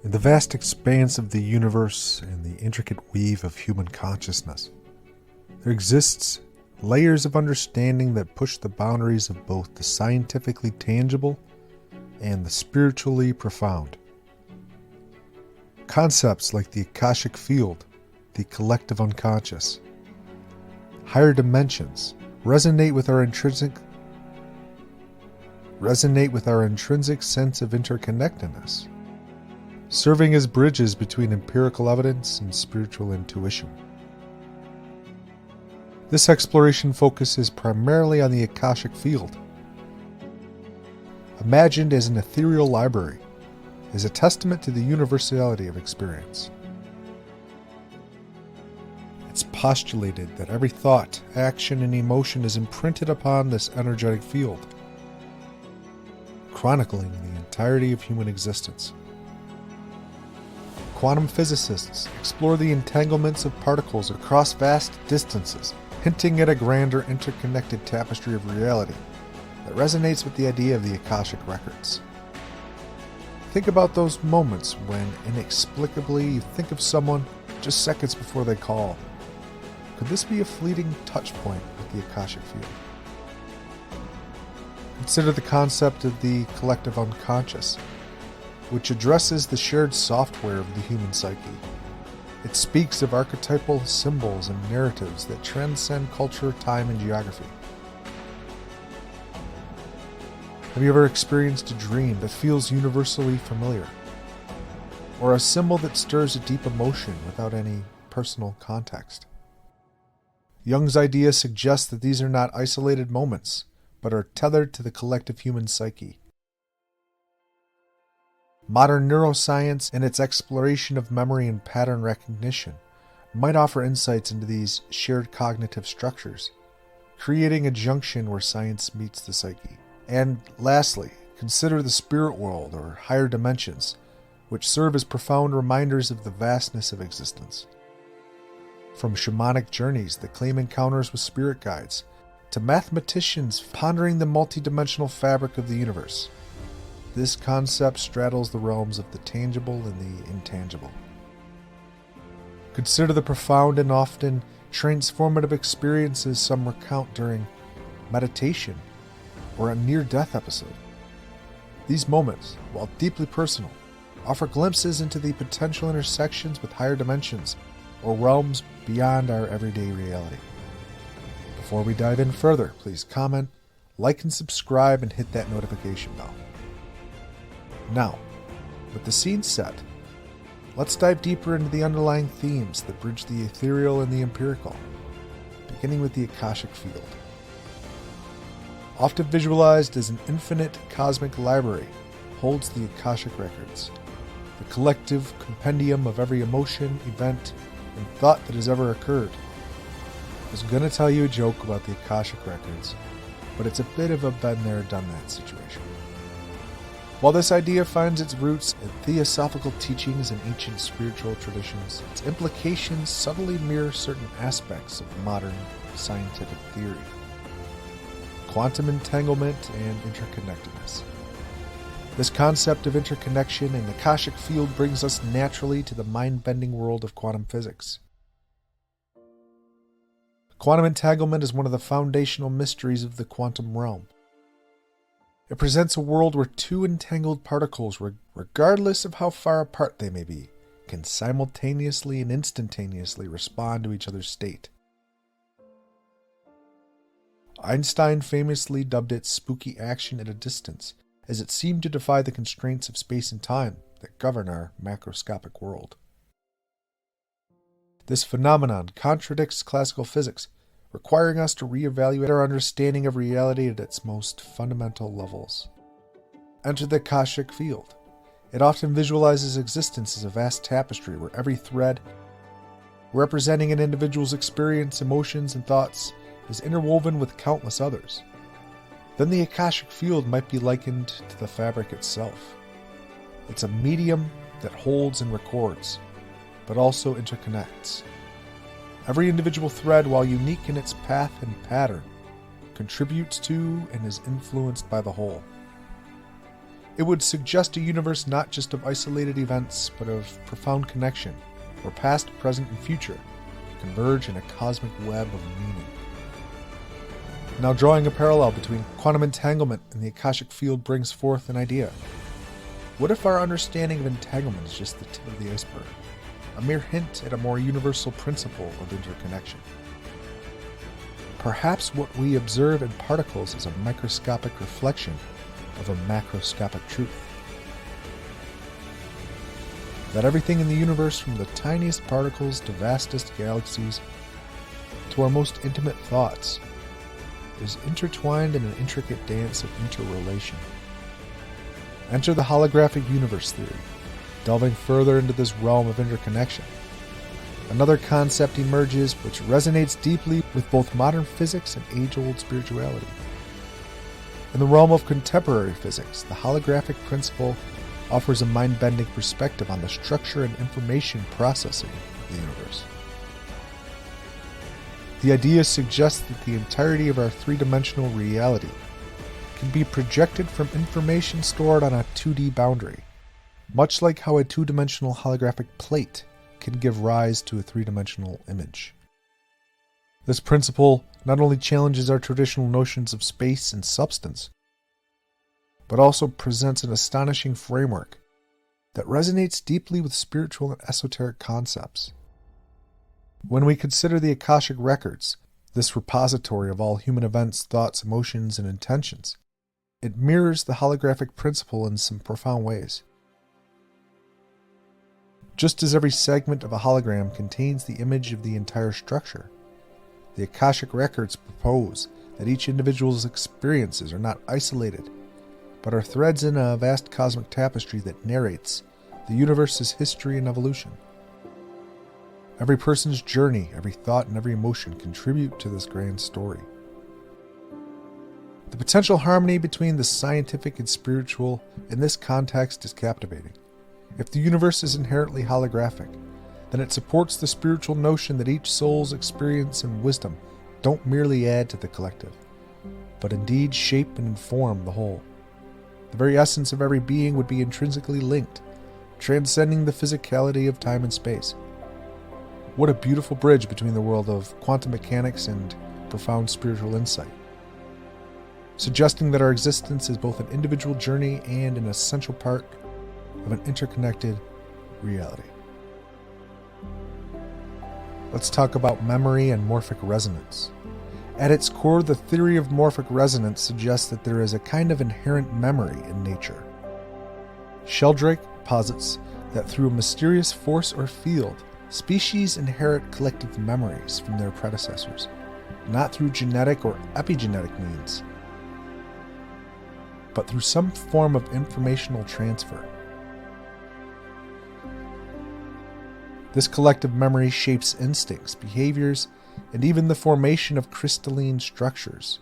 In the vast expanse of the universe and the intricate weave of human consciousness, there exists layers of understanding that push the boundaries of both the scientifically tangible and the spiritually profound. Concepts like the Akashic Field, the collective unconscious, higher dimensions resonate with our intrinsic sense of interconnectedness, serving as bridges between empirical evidence and spiritual intuition. This exploration focuses primarily on the Akashic Field. Imagined as an ethereal library, is a testament to the universality of experience. It's postulated that every thought, action, and emotion is imprinted upon this energetic field, chronicling the entirety of human existence. Quantum physicists explore the entanglements of particles across vast distances, hinting at a grander interconnected tapestry of reality that resonates with the idea of the Akashic Records. Think about those moments when inexplicably you think of someone just seconds before they call. Could this be a fleeting touch point with the Akashic Field? Consider the concept of the collective unconscious, which addresses the shared software of the human psyche. It speaks of archetypal symbols and narratives that transcend culture, time, and geography. Have you ever experienced a dream that feels universally familiar? Or a symbol that stirs a deep emotion without any personal context? Jung's idea suggests that these are not isolated moments, but are tethered to the collective human psyche. Modern neuroscience and its exploration of memory and pattern recognition might offer insights into these shared cognitive structures, creating a junction where science meets the psyche. And lastly, consider the spirit world or higher dimensions, which serve as profound reminders of the vastness of existence. From shamanic journeys that claim encounters with spirit guides, to mathematicians pondering the multidimensional fabric of the universe, this concept straddles the realms of the tangible and the intangible. Consider the profound and often transformative experiences some recount during meditation or a near-death episode. These moments, while deeply personal, offer glimpses into the potential intersections with higher dimensions or realms beyond our everyday reality. Before we dive in further, please comment, like, and subscribe, and hit that notification bell. Now, with the scene set, let's dive deeper into the underlying themes that bridge the ethereal and the empirical, beginning with the Akashic Field. Often visualized as an infinite cosmic library, holds the Akashic Records, the collective compendium of every emotion, event, and thought that has ever occurred. I was going to tell you a joke about the Akashic Records, but it's a bit of a been there, done that situation. While this idea finds its roots in theosophical teachings and ancient spiritual traditions, its implications subtly mirror certain aspects of modern scientific theory. Quantum entanglement and interconnectedness. This concept of interconnection in the Akashic Field brings us naturally to the mind-bending world of quantum physics. Quantum entanglement is one of the foundational mysteries of the quantum realm. It presents a world where two entangled particles, regardless of how far apart they may be, can simultaneously and instantaneously respond to each other's state. Einstein famously dubbed it spooky action at a distance, as it seemed to defy the constraints of space and time that govern our macroscopic world. This phenomenon contradicts classical physics, requiring us to reevaluate our understanding of reality at its most fundamental levels. Enter the Akashic Field. It often visualizes existence as a vast tapestry where every thread, representing an individual's experience, emotions, and thoughts, is interwoven with countless others. Then the Akashic Field might be likened to the fabric itself. It's a medium that holds and records, but also interconnects. Every individual thread, while unique in its path and pattern, contributes to and is influenced by the whole. It would suggest a universe not just of isolated events, but of profound connection, where past, present, and future converge in a cosmic web of meaning. Now, drawing a parallel between quantum entanglement and the Akashic Field brings forth an idea. What if our understanding of entanglement is just the tip of the iceberg, a mere hint at a more universal principle of interconnection? Perhaps what we observe in particles is a microscopic reflection of a macroscopic truth. That everything in the universe, from the tiniest particles to vastest galaxies, to our most intimate thoughts, is intertwined in an intricate dance of interrelation. Enter the holographic universe theory, delving further into this realm of interconnection. Another concept emerges which resonates deeply with both modern physics and age-old spirituality. In the realm of contemporary physics, the holographic principle offers a mind-bending perspective on the structure and information processing of the universe. The idea suggests that the entirety of our three-dimensional reality can be projected from information stored on a 2D boundary, much like how a two-dimensional holographic plate can give rise to a three-dimensional image. This principle not only challenges our traditional notions of space and substance, but also presents an astonishing framework that resonates deeply with spiritual and esoteric concepts. When we consider the Akashic Records, this repository of all human events, thoughts, emotions, and intentions, it mirrors the holographic principle in some profound ways. Just as every segment of a hologram contains the image of the entire structure, the Akashic Records propose that each individual's experiences are not isolated, but are threads in a vast cosmic tapestry that narrates the universe's history and evolution. Every person's journey, every thought, and every emotion contribute to this grand story. The potential harmony between the scientific and spiritual in this context is captivating. If the universe is inherently holographic, then it supports the spiritual notion that each soul's experience and wisdom don't merely add to the collective, but indeed shape and inform the whole. The very essence of every being would be intrinsically linked, transcending the physicality of time and space. What a beautiful bridge between the world of quantum mechanics and profound spiritual insight, suggesting that our existence is both an individual journey and an essential part of an interconnected reality. Let's talk about memory and morphic resonance. At its core, the theory of morphic resonance suggests that there is a kind of inherent memory in nature. Sheldrake posits that through a mysterious force or field, species inherit collective memories from their predecessors, not through genetic or epigenetic means, but through some form of informational transfer. This collective memory shapes instincts, behaviors, and even the formation of crystalline structures.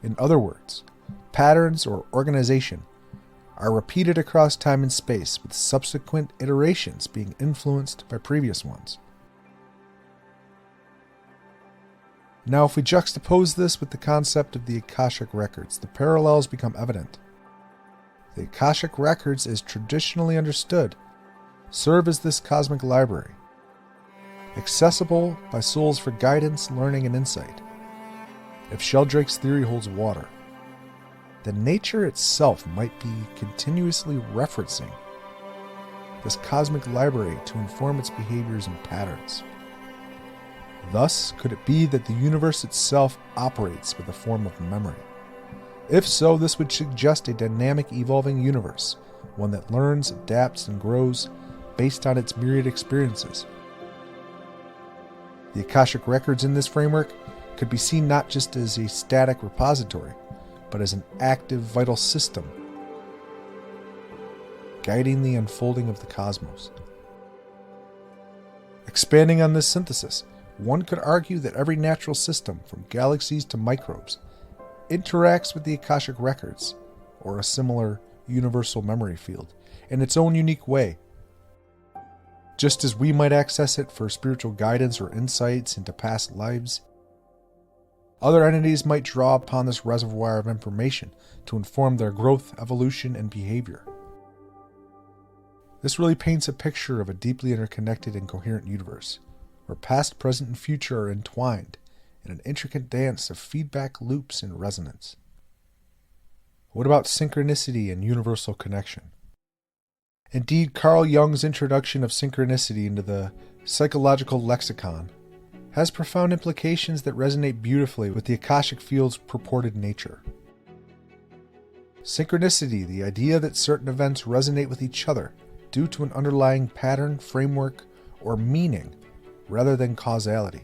In other words, patterns or organization are repeated across time and space, with subsequent iterations being influenced by previous ones. Now, if we juxtapose this with the concept of the Akashic Records, the parallels become evident. The Akashic Records, as traditionally understood, serve as this cosmic library, accessible by souls for guidance, learning, and insight. If Sheldrake's theory holds water, then nature itself might be continuously referencing this cosmic library to inform its behaviors and patterns. Thus, could it be that the universe itself operates with a form of memory? If so, this would suggest a dynamic, evolving universe, one that learns, adapts, and grows based on its myriad experiences. The Akashic Records in this framework could be seen not just as a static repository, but as an active, vital system guiding the unfolding of the cosmos. Expanding on this synthesis, one could argue that every natural system, from galaxies to microbes, interacts with the Akashic Records, or a similar universal memory field, in its own unique way. Just as we might access it for spiritual guidance or insights into past lives, Other entities might draw upon this reservoir of information to inform their growth, evolution, and behavior. This really paints a picture of a deeply interconnected and coherent universe, where past, present, and future are entwined in an intricate dance of feedback loops and resonance. What about synchronicity and universal connection? Indeed, Carl Jung's introduction of synchronicity into the psychological lexicon has profound implications that resonate beautifully with the Akashic Field's purported nature. Synchronicity, the idea that certain events resonate with each other due to an underlying pattern, framework, or meaning, rather than causality.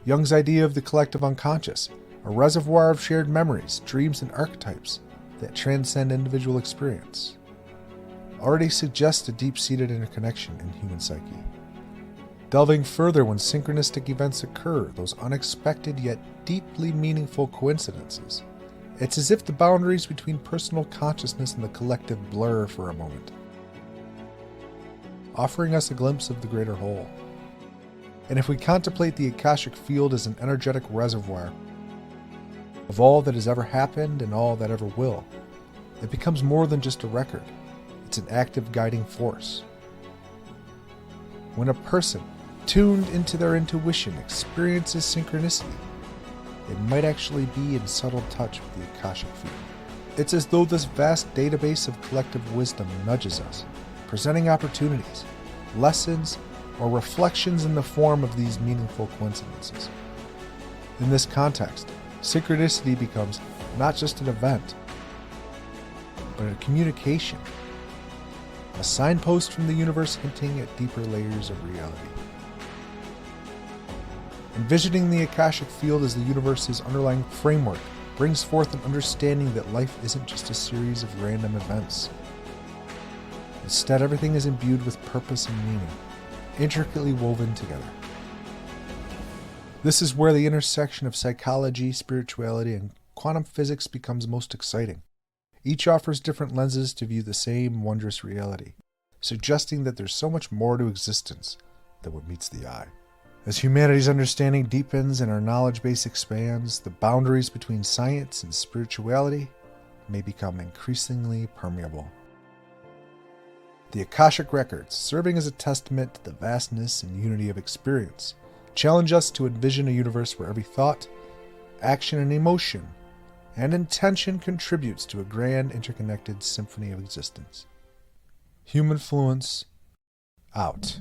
Jung's idea of the collective unconscious, a reservoir of shared memories, dreams, and archetypes that transcend individual experience, already suggests a deep-seated interconnection in human psyche. Delving further, when synchronistic events occur, those unexpected yet deeply meaningful coincidences, it's as if the boundaries between personal consciousness and the collective blur for a moment, offering us a glimpse of the greater whole. And if we contemplate the Akashic Field as an energetic reservoir of all that has ever happened and all that ever will, it becomes more than just a record. It's an active guiding force. When a person, tuned into their intuition, experiences synchronicity, it might actually be in subtle touch with the Akashic Field. It's as though this vast database of collective wisdom nudges us, presenting opportunities, lessons, or reflections in the form of these meaningful coincidences. In this context, synchronicity becomes not just an event, but a communication, a signpost from the universe hinting at deeper layers of reality. Envisioning the Akashic Field as the universe's underlying framework brings forth an understanding that life isn't just a series of random events. Instead, everything is imbued with purpose and meaning, intricately woven together. This is where the intersection of psychology, spirituality, and quantum physics becomes most exciting. Each offers different lenses to view the same wondrous reality, suggesting that there's so much more to existence than what meets the eye. As humanity's understanding deepens and our knowledge base expands, the boundaries between science and spirituality may become increasingly permeable. The Akashic Records, serving as a testament to the vastness and unity of experience, challenge us to envision a universe where every thought, action, and emotion and intention contributes to a grand interconnected symphony of existence. Humanfluence, out.